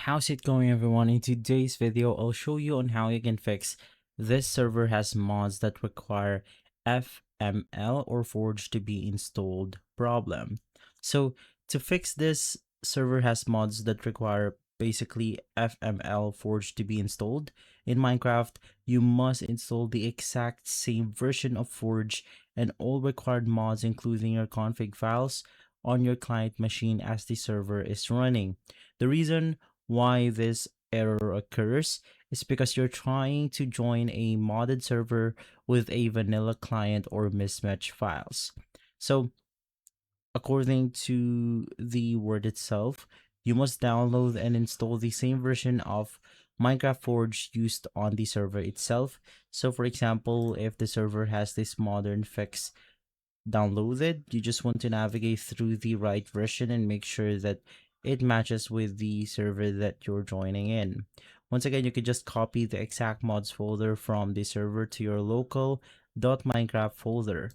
How's it going, everyone? In today's video, I'll show you on how you can fix this server has mods that require FML or Forge to be installed problem. So to fix this server has mods that require basically FML Forge to be installed in Minecraft, you must install the exact same version of Forge and all required mods, including your config files, on your client machine as the server is running. The reason why this error occurs is because you're trying to join a modded server with a vanilla client or mismatched files. So according to the word itself, you must download and install the same version of Minecraft Forge used on the server itself. So for example, if the server has this modern fix downloaded, you just want to navigate through the right version and make sure that it matches with the server that you're joining in. Once again, you can just copy the exact mods folder from the server to your local .minecraft folder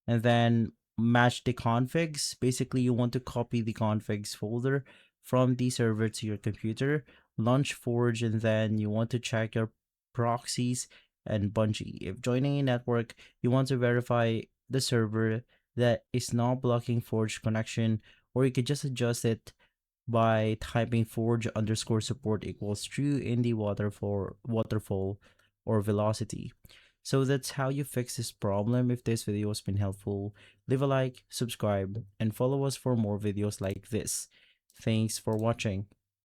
and then match the configs. Basically, you want to copy the configs folder from the server to your computer, launch Forge, and then you want to check your proxies and Bungee. If joining a network, you want to verify the server that is not blocking Forge connection, or you could just adjust it by typing forge underscore support equals true in the waterfall or velocity. So that's how you fix this problem. If this video has been helpful, leave a like, subscribe, and follow us for more videos like this. Thanks for watching.